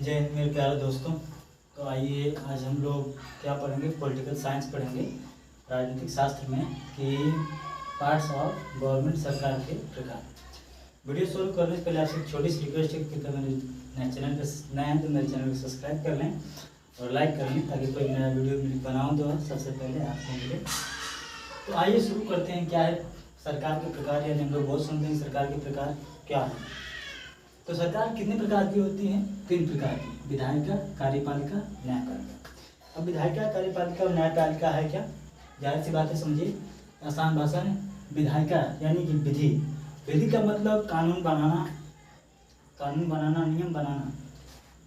जय हिंद मेरे प्यारे दोस्तों। तो आइए आज हम लोग क्या पढ़ेंगे, पॉलिटिकल साइंस पढ़ेंगे, राजनीतिक शास्त्र में कि पार्ट्स ऑफ गवर्नमेंट, सरकार के प्रकार। वीडियो शुरू करने से पहले आपसे एक छोटी सी रिक्वेस्ट है कि मेरे चैनल पर नए हैं तो मेरे चैनल को सब्सक्राइब कर लें और लाइक कर लें ताकि कोई नया वीडियो बनाऊँ तो सबसे पहले आपको मिले। तो आइए शुरू करते हैं। क्या है सरकार के प्रकार, यानी हम लोग बहुत सुनते हैं सरकार के प्रकार क्या है। तो सरकार कितने प्रकार की होती है? 3 प्रकार की, विधायिका, कार्यपालिका, न्यायपालिका। अब विधायिका, कार्यपालिका और न्यायपालिका है क्या? जाहिर सी बात है, समझिए आसान भाषा में। विधायिका यानी कि विधि, विधि का मतलब कानून बनाना, नियम बनाना।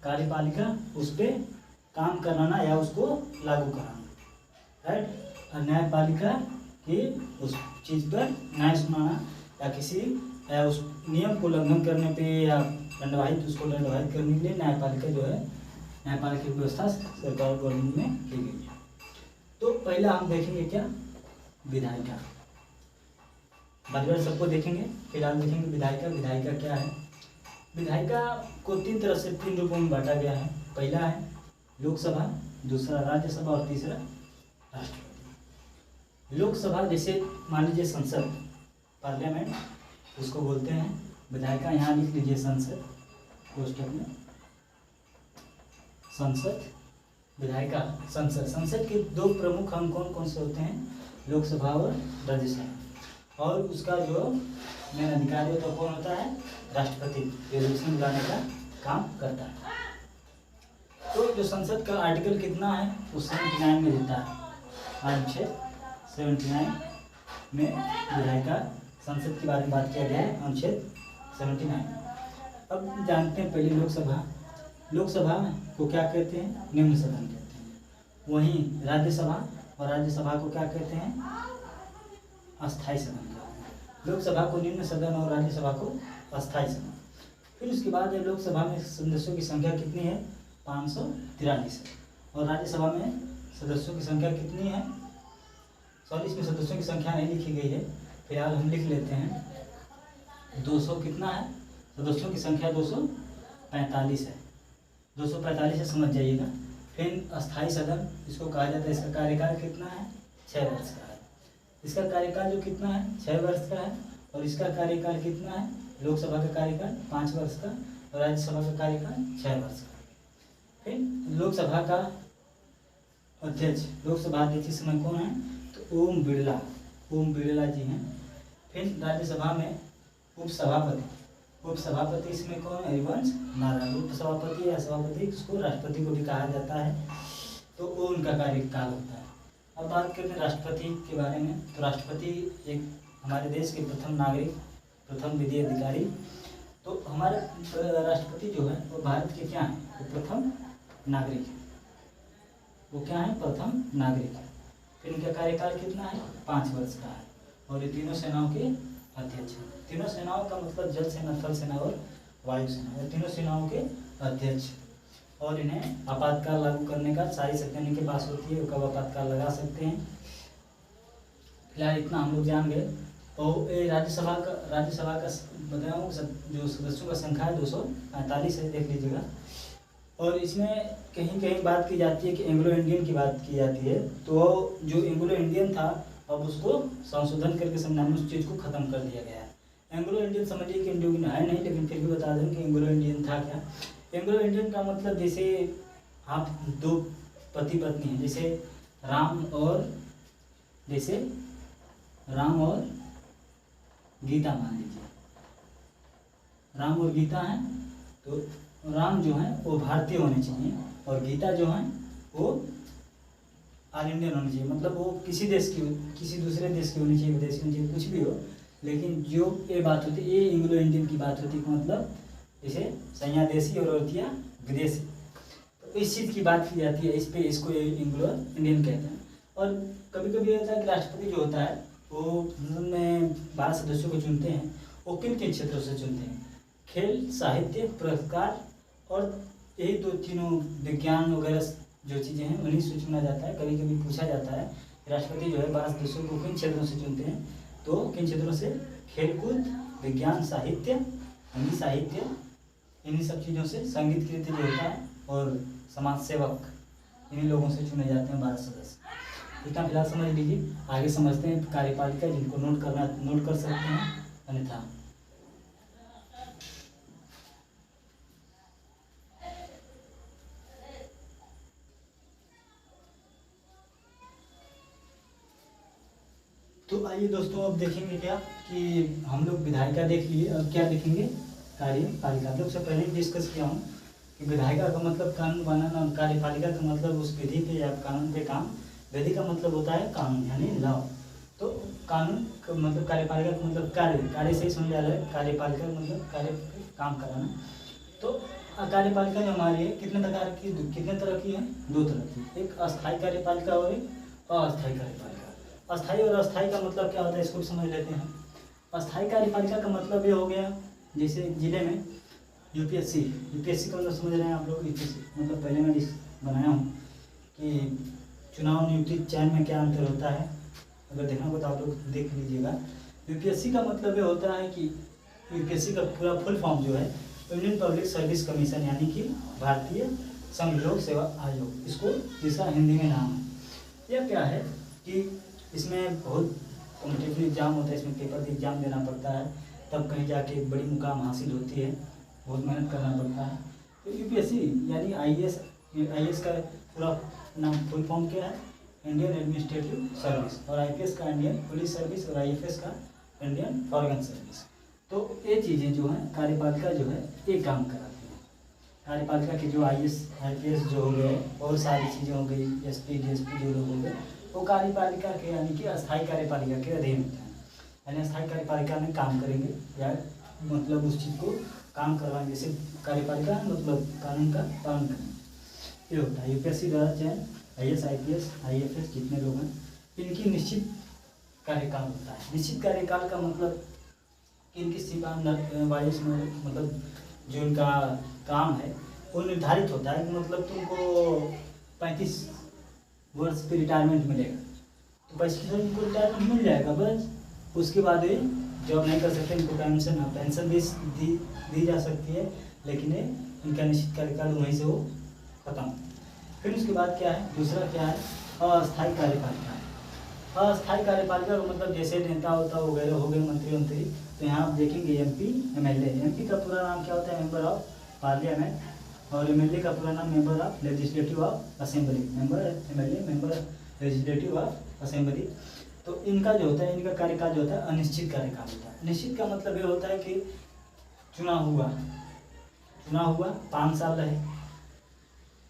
कार्यपालिका उस पर काम कराना या उसको लागू कराना, राइट। और न्यायपालिका कि उस चीज़ पर न्याय सुनाना या उस नियम को उल्लंघन करने पे या उसको दंडवाहित करने के लिए न्यायपालिका जो है, न्यायपालिका की व्यवस्था सरकार गवर्नमेंट में की गई है। तो पहले हम देखेंगे क्या, विधायिका। बार सबको देखेंगे, फिलहाल देखेंगे विधायिका। विधायिका क्या है? विधायिका को 3 तरह से 3 रूपों में बांटा गया है। पहला है लोकसभा, दूसरा राज्यसभा और तीसरा राष्ट्रपति। लोकसभा जैसे मान लीजिए संसद, पार्लियामेंट, उसको बोलते हैं विधायिका। यहाँ लिख लीजिए संसद, कोष्ठक में संसद, विधायिका, संसद। संसद के 2 प्रमुख अंग कौन कौन से होते हैं? लोकसभा और राज्यसभा। और उसका जो मेन अधिकारी होता है कौन होता है? राष्ट्रपति, रेजोल्यूशन लाने का काम करता है। तो जो संसद का आर्टिकल कितना है वो 79 में देता है। अनुच्छेद 79 में विधायिका संसद के बारे में बात किया गया है, अनुच्छेद 79। अब जानते हैं पहले लोकसभा। लोकसभा को क्या कहते हैं? निम्न सदन कहते हैं। वहीं राज्यसभा, और राज्यसभा को क्या कहते हैं? अस्थायी सदन कहते हैं। लोकसभा को निम्न सदन और राज्यसभा को अस्थायी सदन। फिर उसके बाद लोकसभा में सदस्यों की संख्या कितनी है? 543 है। और राज्यसभा में सदस्यों की संख्या कितनी है? सॉरी, इसमें सदस्यों की संख्या नहीं लिखी गई है, फिलहाल हम लिख लेते हैं 200 कितना है? सदस्यों की संख्या 245 है। 245 है, समझ जाइएगा। फिर अस्थायी सदन इसको कहा जाता है। इसका कार्यकाल कितना है? 6 वर्ष का है। इसका कार्यकाल जो कितना है? 6 वर्ष का है। और इसका कार्यकाल कितना है? लोकसभा का कार्यकाल 5 वर्ष का और राज्यसभा का कार्यकाल 6 वर्ष का। फिर लोकसभा का अध्यक्ष, लोकसभा अध्यक्ष इस समय कौन है? तो ओम बिरला जी हैं। फिर राज्यसभा में उपसभापति इसमें कौन? हरिवंश नारायण। उपसभापति या सभापति, इसको राष्ट्रपति को भी कहा जाता है। तो वो उनका कार्यकाल होता है। अब बात करते हैं राष्ट्रपति के बारे में। तो राष्ट्रपति एक हमारे देश के प्रथम नागरिक, प्रथम विधि अधिकारी। तो हमारे राष्ट्रपति जो है वो भारत के क्या हैं? वो प्रथम नागरिक है। वो क्या है? प्रथम नागरिक है। फिर इनका कार्यकाल कितना है? 5 वर्ष का है। और ये तीनों सेनाओं के अध्यक्ष हैं। तीनों सेनाओं का मतलब जल सेना, थल सेना और वायु सेना, ये तीनों सेनाओं के अध्यक्ष। और इन्हें आपातकाल लागू करने का सारी शक्तियाँ इनके पास होती है, वो कब आपातकाल लगा सकते हैं। फिलहाल इतना हम लोग जान गए। और राज्यसभा का बताया जो सदस्यों का संख्या है 245 है, देख लीजिएगा। और इसमें कहीं कहीं बात की जाती है कि एंग्लो इंडियन की बात की जाती है। तो जो एंग्लो इंडियन था अब उसको संशोधन करके समझाने उस चीज़ को ख़त्म कर दिया गया है। एंग्लो इंडियन समझिए कि इंडियन है नहीं, लेकिन फिर भी बता दें कि एंग्लो इंडियन था क्या। एंग्लो इंडियन का मतलब जैसे आप 2 पति पत्नी हैं, जैसे राम और गीता मान लीजिए। राम और गीता हैं, तो राम जो है वो भारतीय होने चाहिए और गीता जो है वो ऑल इंडियन होनी चाहिए। मतलब वो किसी दूसरे देश की होनी चाहिए, विदेशी होनी चाहिए, कुछ भी हो। लेकिन जो ये बात होती है, ये एंग्लो इंडियन की बात होती है। मतलब जैसे सैया देशी और औरतिया विदेशी, तो इस चीज़ की बात की जाती है। इसको एंग्लो इंडियन कहते हैं। और कभी कभी होता है कि राष्ट्रपति जो होता है वो में 12 सदस्यों को चुनते हैं। वो किन किन क्षेत्रों से चुनते हैं? खेल, साहित्य, पुरस्कार और यही 2-3 विज्ञान वगैरह जो चीज़ें हैं उन्हीं से चुना जाता है। कभी कभी पूछा जाता है राष्ट्रपति जो है 12 सदस्यों को किन क्षेत्रों से चुनते हैं? तो किन क्षेत्रों से? खेलकूद, विज्ञान, साहित्य, हिंदी साहित्य, इन्हीं सब चीज़ों से संगीत कृति जो होता है और समाज सेवक इन्हीं लोगों से चुने जाते हैं 12 सदस्य। इतना फिलहाल समझ लीजिए, आगे समझते हैं कार्यपालिका, जिनको नोट कर सकते हैं अन्यथा। तो आइए दोस्तों, अब देखेंगे क्या कि हम लोग विधायिका देख लिए, अब क्या देखेंगे कार्यपालिका। लोग से पहले डिस्कस किया हूँ कि विधायिका का मतलब कानून बनाना और कार्यपालिका का मतलब उस विधि पे या कानून पे काम। विधि का मतलब होता है कानून यानी लॉ। तो कानून का मतलब, कार्यपालिका का मतलब कार्य से ही समझ आ रहा है। कार्यपालिका का मतलब कार्य काम कराना। तो कार्यपालिका जो हमारी है कितने तरह की है? 2 तरह की, एक अस्थायी कार्यपालिका और एक अस्थायी कार्यपालिका। अस्थायी और अस्थायी का मतलब क्या होता है, इसको भी समझ लेते हैं। अस्थायी कार्यपालिका का मतलब ये हो गया, जैसे जिले में यूपीएससी का मतलब समझ रहे हैं आप लोग। यूपीएससी मतलब पहले मैं बनाया हूँ कि चुनाव नियुक्ति चयन में क्या अंतर होता है, अगर देखना हो तो आप लोग देख लीजिएगा। यूपीएससी का मतलब ये होता है कि यूपीएससी का पूरा फुल फॉर्म जो है इंडियन पब्लिक सर्विस कमीशन, यानी कि भारतीय संघ लोक सेवा आयोग, इसको जिसका हिंदी में नाम है। यह क्या है कि इसमें बहुत कॉम्पिटिटिव एग्जाम होता है, इसमें पेपर एग्जाम देना पड़ता है, तब कहीं जाके एक बड़ी मुकाम हासिल होती है, बहुत मेहनत करना पड़ता है। तो यूपीएससी यानी आईएएस का पूरा नाम फुल फॉर्म क्या है? Indian administrative service. और आईपीएस का इंडियन पुलिस सर्विस और आईएफएस का इंडियन फॉरेन सर्विस। तो ये चीज़ें जो हैं कार्यपालिका जो है ये काम कराती है। कार्यपालिका के जो आईपीएस जो हो गए और सारी चीज़ें हो गई, एसपी डीएसपी जो लोग हो गए, वो कार्यपालिका के यानी कि अस्थायी कार्यपालिका के अधीन होते हैं। यानी अस्थायी कार्यपालिका में काम करेंगे या मतलब उस चीज़ को काम करवाएंगे। जैसे कार्यपालिका मतलब कानून का पालन करेंगे, ये होता है। यूपीएससी द्वारा चयन आईएएस आईपीएस आईएफएस जितने लोग हैं, इनकी निश्चित कार्यकाल होता है। निश्चित कार्यकाल का मतलब इनकी सीमा वाइज में, मतलब जो इनका काम है वो निर्धारित होता है। मतलब तुमको 35 वर्ष पे रिटायरमेंट मिलेगा, तो 35 वर्ष इनको रिटायरमेंट मिल जाएगा, बस उसके बाद ये जॉब नहीं कर सकते। इनको पेंशन दी जा सकती है, लेकिन इनका निश्चित कार्यकाल वहीं से वो खत्म। फिर उसके बाद क्या है, दूसरा क्या है, अस्थायी कार्यपालिका। अस्थायी कार्यपालिका का मतलब जैसे नेता होता वगैरह हो गए, मंत्री। तो यहाँ आप देखेंगे एमपी एमएलए। एमपी का पूरा नाम क्या होता है? Member of parliament. और एमएलए का पूरा नाम member of legislative of assembly. MLA member legislative of assembly. तो इनका जो होता है, इनका कार्यकाल जो होता है अनिश्चित कार्यकाल होता है। निश्चित का मतलब ये होता है कि चुनाव हुआ 5 साल रहे,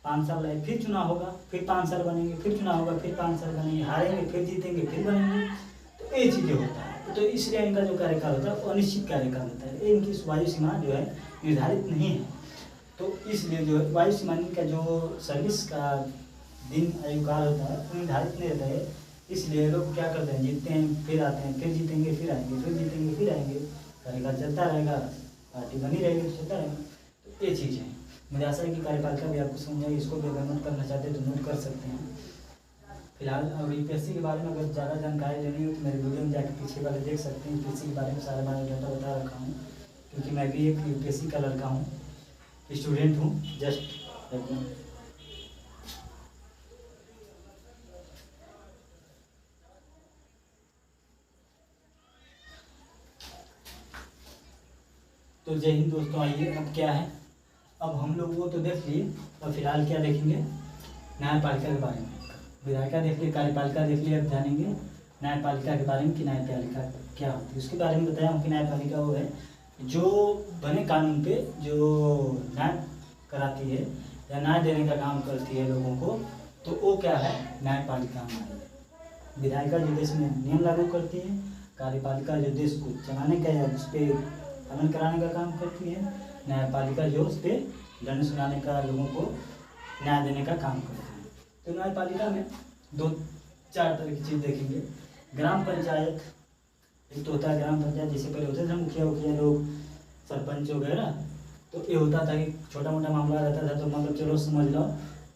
5 साल रहे, फिर चुनाव होगा, फिर 5 साल बनेंगे, फिर चुनाव होगा, फिर 5 साल बनेंगे, हारेंगे, फिर जीतेंगे, फिर बनेंगे। तो ये चीज़ें होता है। तो इसलिए इनका जो कार्यकाल होता है वो अनिश्चित कार्यकाल होता है। इनकी वायु सीमा जो है निर्धारित नहीं है। तो इसलिए जो वायु सीमा का जो सर्विस का दिन आयुकाल होता है वो निर्धारित नहीं रहता है। इसलिए लोग क्या करते हैं, जीतते हैं, फिर आते हैं, फिर जीतेंगे, फिर आएंगे, फिर जीतेंगे, फिर आएंगे, कार्यकाल चलता रहेगा, पार्टी बनी रहेगी, चलता रहेगा। तो ये चीज़ है। मुझे आशा है कि कार्यपालिका भी आपको समझ आएगी। इसको भी अगर नोट करना चाहते हैं तो नोट कर सकते हैं। फिलहाल अब यूपीएससी के बारे में अगर ज़्यादा जानकारी लेनी हो तो मेरे वीडियो में जाकर पीछे वाले देख सकते हैं। यूपीएससी के बारे में सारा बायोडाटा बता रखा हूँ, क्योंकि मैं भी एक यूपीएससी का लड़का हूँ, स्टूडेंट हूँ। जस्ट तो जय हिंद दोस्तों। आइए अब क्या है, अब हम लोग वो तो देख लिए, और फिलहाल क्या देखेंगे, न्यायपालिका के बारे में। विधायिका देख लिए, कार्यपालिका देख लिए, अब जानेंगे न्यायपालिका के बारे में कि न्यायपालिका क्या होती है। उसके बारे में बताया हूँ कि न्यायपालिका वो है जो बने कानून पे जो न्याय कराती है या न्याय देने का काम करती है लोगों को, तो वो क्या है, न्यायपालिका हमारी। विधायिका जो देश में नियम लागू करती है, कार्यपालिका जो देश को चलाने का या उस पर पालन कराने का काम करती है, न्यायपालिका जो उस पर दंड सुनाने का, लोगों को न्याय देने का काम करती है। तो न्यायपालिका में 2-4 तरह की चीज़ देखेंगे। ग्राम पंचायत, एक तो होता है ग्राम पंचायत, जैसे पहले होते थे मुखिया लोग, सरपंच वगैरह। तो ये होता था कि छोटा मोटा मामला रहता था तो मतलब चलो समझ लो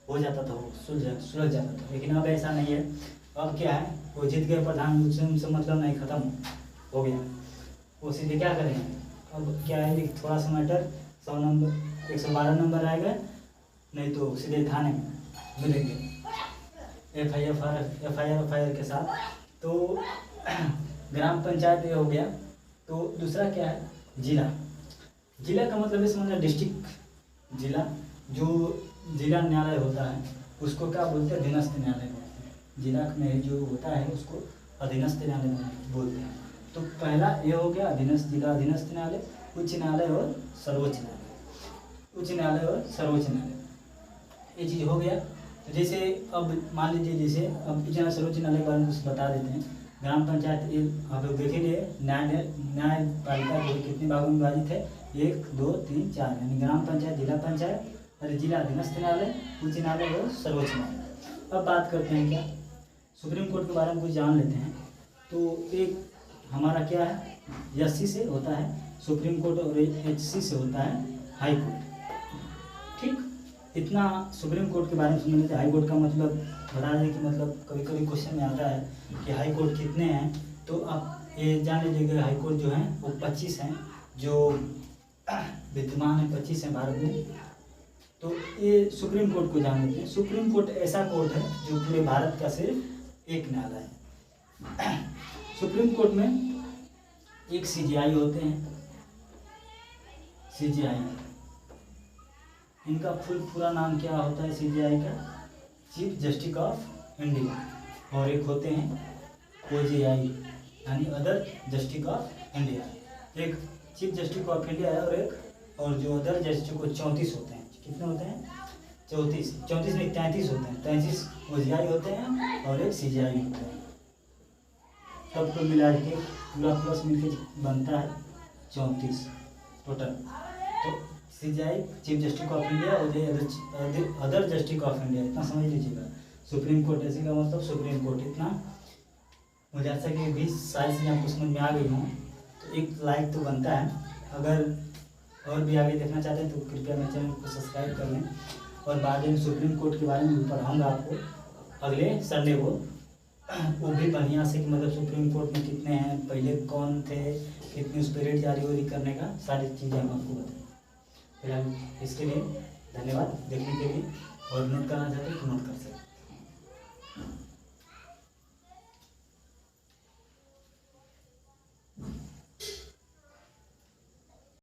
हो जाता था, वो सुलझ जाता था। लेकिन अब ऐसा नहीं है। अब क्या है, वो जीत गए प्रधान, उनसे मतलब नहीं, ख़त्म हो गया। वो सीधे क्या करेंगे, अब क्या है, थोड़ा सा मैटर 100 नंबर 112 नंबर आएगा, नहीं तो सीधे थाने में मिलेंगे एफ आई आर के साथ। तो ग्राम पंचायत ये हो गया। तो दूसरा क्या है, जिला। जिला का मतलब इस मतलब डिस्ट्रिक्ट जिला, जो जिला न्यायालय होता है उसको क्या बोलते हैं, अधीनस्थ न्यायालय बोलते हैं। जिला में जो होता है उसको अधीनस्थ न्यायालय बोलते हैं। तो पहला ये हो गया अधीनस्थ जिला, अधीनस्थ न्यायालय, उच्च न्यायालय और सर्वोच्च न्यायालय। उच्च न्यायालय और सर्वोच्च न्यायालय ये चीज़ हो गया। तो जैसे अब मान लीजिए, जैसे अब इतना सर्वोच्च न्यायालय के बारे में कुछ बता देते हैं। ग्राम पंचायत ये आप लोग देखेंगे, न्यायपालिका जो कितने भागों में विभाजित है, 1 2 3 4, यानी ग्राम पंचायत, जिला पंचायत, और जिला अधीनस्थ न्यायालय, उच्च न्यायालय और सर्वोच्च न्यायालय। अब बात करते हैं क्या, सुप्रीम कोर्ट के बारे में कुछ जान लेते हैं। तो एक हमारा क्या है, एससी से होता है सुप्रीम कोर्ट और एचसी से होता है हाई कोर्ट। ठीक, इतना सुप्रीम कोर्ट के बारे में सुन लेते हैं। हाई कोर्ट का मतलब बता दें कि मतलब कभी कभी क्वेश्चन में आता है कि हाई कोर्ट कितने हैं। तो आप ये जान लीजिएगा, हाई कोर्ट जो है वो 25 हैं, जो विद्यमान है 25 हैं भारत में। तो ये सुप्रीम कोर्ट को जान लेते हैं। सुप्रीम कोर्ट ऐसा कोर्ट है जो पूरे भारत का सिर्फ एक न्यायालय है। सुप्रीम कोर्ट में एक सीजीआई होते हैं, सीजीआई, इनका पूरा नाम क्या होता है सीजीआई का, चीफ जस्टिस ऑफ इंडिया। और एक होते हैं ओजेआई, यानी अदर जस्टिस ऑफ इंडिया। एक चीफ जस्टिस ऑफ इंडिया है और जो अदर जस्टिस को 34 होते हैं। कितने होते हैं, 34 नहीं 33 होते हैं। 33 ओजेआई होते हैं और एक सीजीआई होता है। सबको मिला के पूरा प्लस मिलके बनता है 34 टोटल। तो CGI chief justice of India और अदर जस्टिस ऑफ इंडिया, इतना समझ लीजिएगा। सुप्रीम कोर्ट ऐसे का मतलब सुप्रीम कोर्ट, इतना मुझे ऐसा कि 20 साल से आपको समझ में आ गई हूँ तो एक लाइक तो बनता है। अगर और भी आगे देखना चाहते हैं तो कृपया मेरे चैनल को सब्सक्राइब कर लें। और बाद में सुप्रीम कोर्ट के बारे में पढ़ाऊँगा आपको अगले संडे को, वो भी बढ़िया से कि मतलब सुप्रीम कोर्ट में कितने हैं, पहले कौन थे, कितनी उस पर रेट जारी करने का, सारी चीज़ें हम आपको बताएं। फिलहाल इसके लिए धन्यवाद देखने के लिए, और नोट करना चाहते हैं तो नोट कर सकते हैं।